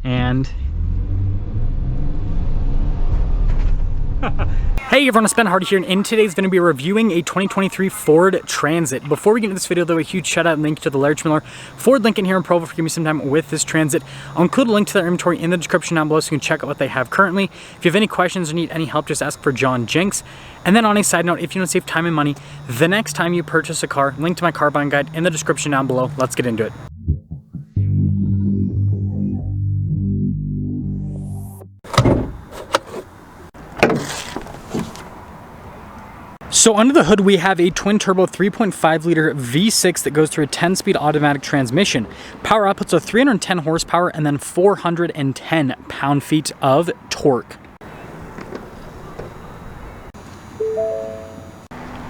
And hey everyone, it's Ben Hardy here, and in today's going to be reviewing a 2023 Ford Transit. Before we get into this video though, a huge shout out and thank you to the Larry Miller Ford Lincoln here in Provo for giving me some time with this Transit. I'll include a link to their inventory in the description down below so you can check out what they have currently. If you have any questions or need any help, just ask for John Jenks. And then on a side note, if you want to save time and money the next time you purchase a car, link to my car buying guide in the description down below. Let's get into it. So under the hood, we have a twin-turbo 3.5 liter V6 that goes through a 10-speed automatic transmission. Power outputs are 310 horsepower and then 410 pound-feet of torque.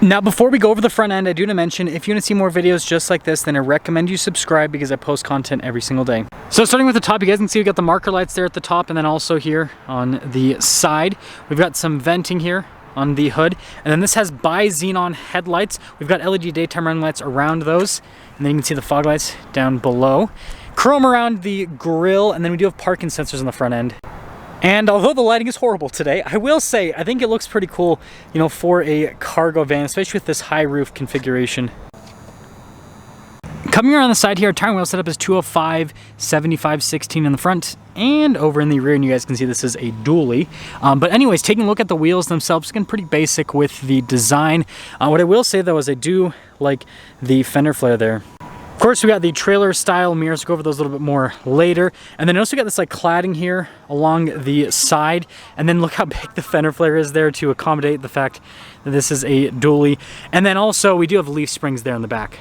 Now, before we go over the front end, I do want to mention, if you want to see more videos just like this, then I recommend you subscribe because I post content every single day. So starting with the top, you guys can see we got the marker lights there at the top, and then also here on the side, we've got some venting here on the hood, and then this has bi-xenon headlights. We've got LED daytime running lights around those, and then you can see the fog lights down below. Chrome around the grille, and then we do have parking sensors on the front end. And although the lighting is horrible today, I will say I think it looks pretty cool, you know, for a cargo van, especially with this high roof configuration. Coming around the side here, our tire wheel setup is 205, 75, 16 in the front, and over in the rear, and you guys can see this is a dually. But anyways, taking a look at the wheels themselves, again, pretty basic with the design. What I will say though is I do like the fender flare there. Of course, we got the trailer style mirrors. We'll go over those a little bit more later. And then also got this like cladding here along the side. And then look how big the fender flare is there to accommodate the fact that this is a dually. And then also we do have leaf springs there in the back.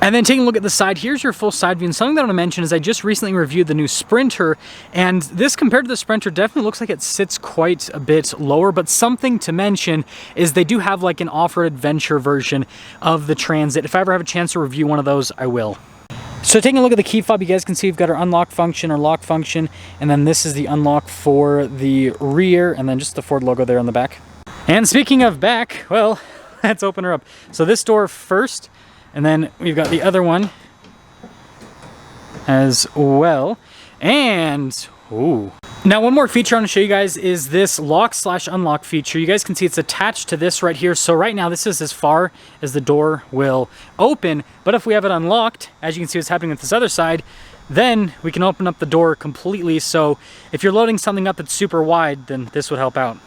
And then taking a look at the side, here's your full side view. And something that I want to mention is I just recently reviewed the new Sprinter, and this compared to the Sprinter definitely looks like it sits quite a bit lower. But something to mention is they do have like an off-road adventure version of the Transit. If I ever have a chance to review one of those, I will. So taking a look at the key fob, you guys can see we've got our unlock function or lock function, and then this is the unlock for the rear, and then just the Ford logo there on the back. And speaking of back, well, let's open her up. So this door first, and then we've got the other one as well. And, ooh. Now one more feature I want to show you guys is this lock/unlock feature. You guys can see it's attached to this right here. So right now this is as far as the door will open. But if we have it unlocked, as you can see what's happening with this other side, then we can open up the door completely. So if you're loading something up that's super wide, then this would help out.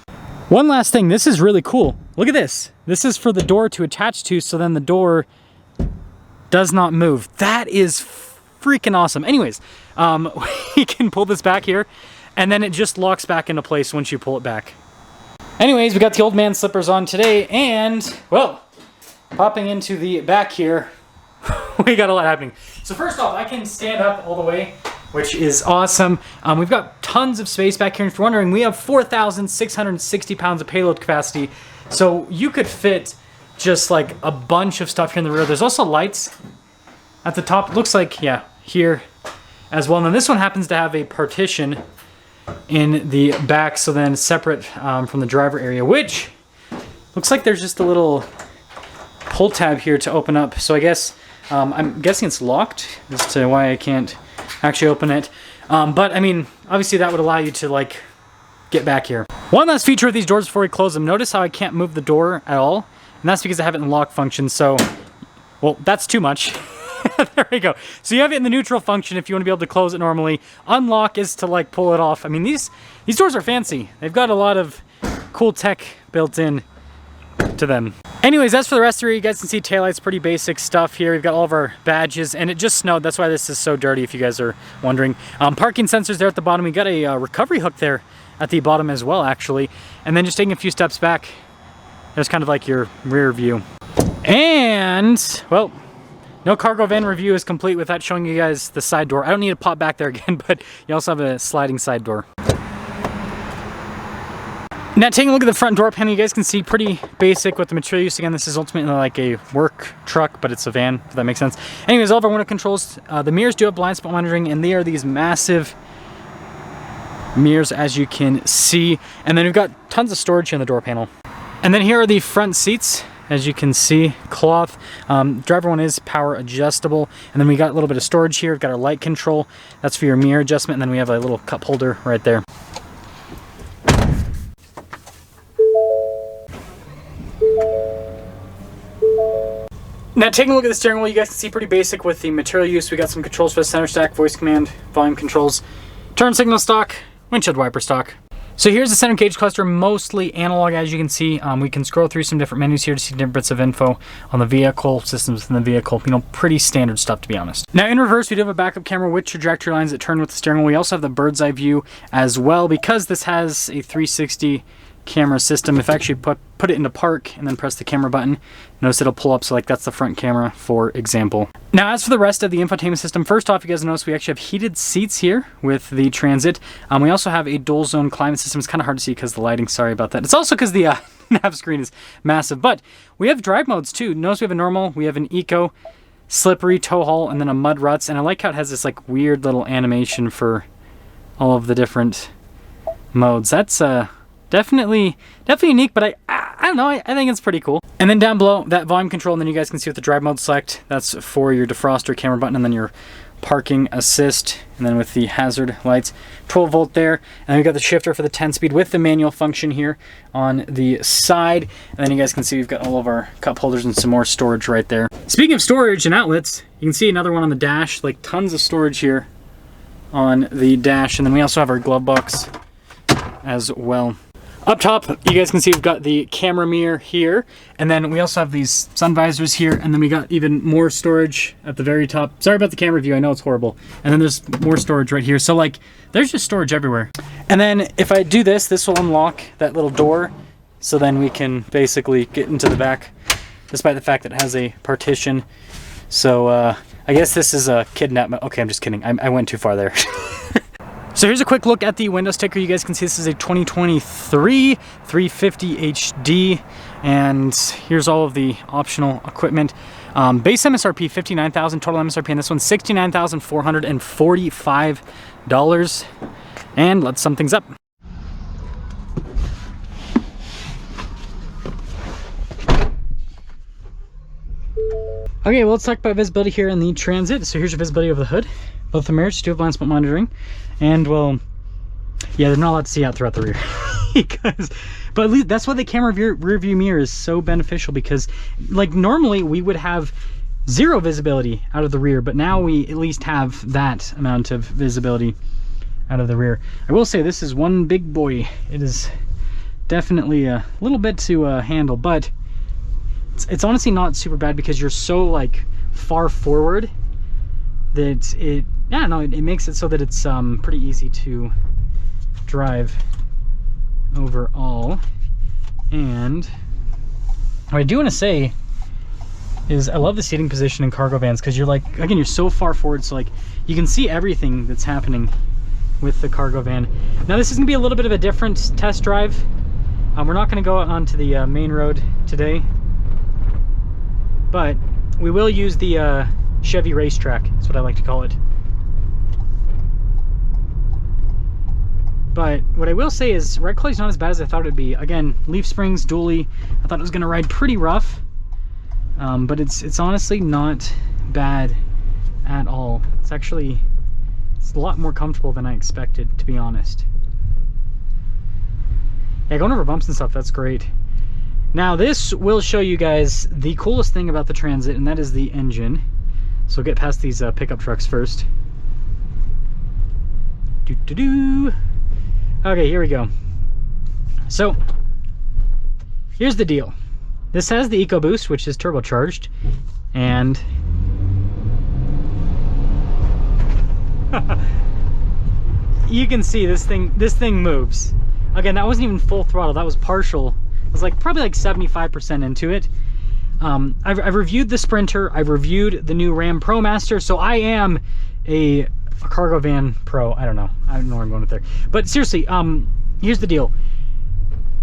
One last thing, this is really cool. Look at this. This is for the door to attach to, so then the door does not move. That is freaking awesome. Anyways, we can pull this back here, and then it just locks back into place once you pull it back. Anyways, we got the old man slippers on today, and, well, popping into the back here, we got a lot happening. So first off, I can stand up all the way, which is awesome. We've got tons of space back here, and if you're wondering, we have 4,660 pounds of payload capacity, so you could fit just like a bunch of stuff here in the rear. There's also lights at the top. It looks like, yeah, here as well. And then this one happens to have a partition in the back, so then separate from the driver area, which looks like there's just a little pull tab here to open up. So I guess, I'm guessing it's locked as to why I can't actually open it. But I mean, obviously that would allow you to like get back here. One last feature with these doors before we close them. Notice how I can't move the door at all. And that's because I have it in the lock function, so, well, that's too much. There we go. So you have it in the neutral function if you want to be able to close it normally. Unlock is to, like, pull it off. I mean, these doors are fancy. They've got a lot of cool tech built in to them. Anyways, as for the rest of it, you guys can see taillights, pretty basic stuff here. We've got all of our badges, and it just snowed. That's why this is so dirty, if you guys are wondering. Parking sensors there at the bottom. We got a recovery hook there at the bottom as well, actually. And then just taking a few steps back, there's kind of like your rear view. And, well, no cargo van review is complete without showing you guys the side door. I don't need to pop back there again, but you also have a sliding side door. Now taking a look at the front door panel, you guys can see pretty basic with the material used. Again, this is ultimately like a work truck, but it's a van, if that makes sense. Anyways, all of our window controls, the mirrors do have blind spot monitoring, and they are these massive mirrors, as you can see. And then we've got tons of storage here in the door panel. And then here are the front seats. as you can see, cloth. Driver one is power adjustable. And then we got a little bit of storage here. We've got our light control. That's for your mirror adjustment. And then we have a little cup holder right there. Now taking a look at the steering wheel, you guys can see pretty basic with the material use. We got some controls for the center stack, voice command, volume controls, turn signal stock, windshield wiper stock. So here's the center gauge cluster, mostly analog as you can see. We can scroll through some different menus here to see different bits of info on the vehicle, systems within the vehicle, you know, pretty standard stuff to be honest. Now in reverse, we do have a backup camera with trajectory lines that turn with the steering wheel. We also have the bird's eye view as well because this has a 360 camera system. If I actually put it into park and then press the camera button, notice it'll pull up, so like that's the front camera for example. Now as for the rest of the infotainment system, first off, you guys notice we actually have heated seats here with the Transit. We also have a dual zone climate system. It's kind of hard to see because the lighting, sorry about that. It's also because the nav screen is massive, but we have drive modes too. Notice we have a normal, we have an eco, slippery, tow haul, and then a mud ruts, and I like how it has this like weird little animation for all of the different modes. That's definitely unique, but I don't know, I think it's pretty cool. And then down below, that volume control, and then you guys can see with the drive mode select, that's for your defroster camera button, and then your parking assist, and then with the hazard lights, 12 volt there. And then we got the shifter for the 10-speed with the manual function here on the side. And then you guys can see we've got all of our cup holders and some more storage right there. Speaking of storage and outlets, you can see another one on the dash, like tons of storage here on the dash. And then we also have our glove box as well. Up top, you guys can see we've got the camera mirror here, and then we also have these sun visors here, and then we got even more storage at the very top. Sorry about the camera view, I know it's horrible. And then there's more storage right here. So like, there's just storage everywhere. And then if I do this, this will unlock that little door, so then we can basically get into the back, despite the fact that it has a partition. So I guess this is a kidnap. Okay, I'm just kidding. I went too far there. So here's a quick look at the window sticker. You guys can see this is a 2023 350 HD, and here's all of the optional equipment. Base MSRP $59,000, total MSRP on this one $69,445. And let's sum things up. Okay, well, let's talk about visibility here in the Transit. So here's your visibility over the hood. Both the mirrors do have blind spot monitoring. And, well, yeah, there's not a lot to see out throughout the rear. But at least that's why the camera rear view mirror is so beneficial, because, like, normally we would have zero visibility out of the rear, but now we at least have that amount of visibility out of the rear. I will say this is one big boy. It is definitely a little bit to handle, but it's honestly not super bad because you're so, like, far forward that it makes it so that it's pretty easy to drive overall. And what I do want to say is I love the seating position in cargo vans, because you're like, again, you're so far forward, so like you can see everything that's happening with the cargo van. Now this is gonna be a little bit of a different test drive. We're not gonna go onto the main road today, but we will use the Chevy racetrack. That's what I like to call it. But what I will say is ride quality is not as bad as I thought it would be. Again, leaf springs, dually. I thought it was going to ride pretty rough, but it's honestly not bad at all. It's a lot more comfortable than I expected, to be honest. Yeah, going over bumps and stuff, that's great. Now this will show you guys the coolest thing about the Transit, and that is the engine. So we'll get past these pickup trucks first. Okay, here we go. So here's the deal. This has the EcoBoost, which is turbocharged, and you can see this thing moves. Again, that wasn't even full throttle, that was partial. It was like probably like 75% into it. I've reviewed the Sprinter, I've reviewed the new Ram ProMaster, so I am a cargo van pro. I don't know where I'm going with there. But seriously, here's the deal.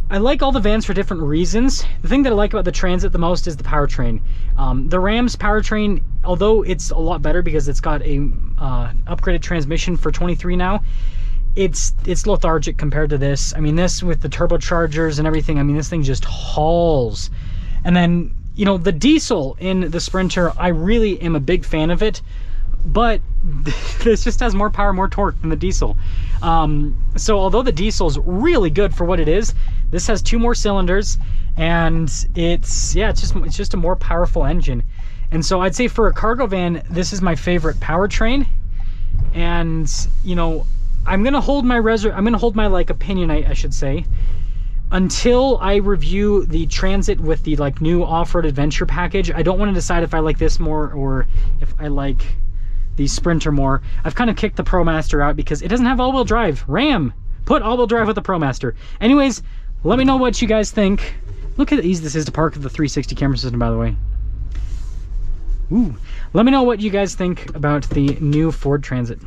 I like all the vans for different reasons. The thing that I like about the Transit the most is the powertrain. The Ram's powertrain, although it's a lot better because it's got a upgraded transmission for 23 now, it's lethargic compared to this. I mean, this with the turbochargers and everything, I mean, this thing just hauls. And then, you know, the diesel in the Sprinter, I really am a big fan of it, but this just has more power, more torque than the diesel. So although the diesel is really good for what it is, this has 2 more cylinders, and it's just a more powerful engine. And so I'd say for a cargo van, this is my favorite powertrain. And you know, I'm gonna hold my like opinion, I should say, until I review the Transit with the like new off-road adventure package. I don't want to decide if I like this more or if I like the Sprinter more. I've kind of kicked the ProMaster out because it doesn't have all-wheel drive. Ram, put all-wheel drive with the ProMaster. Anyways, let me know what you guys think. Look how easy this is to park with the 360 camera system, by the way. Ooh, let me know what you guys think about the new Ford Transit.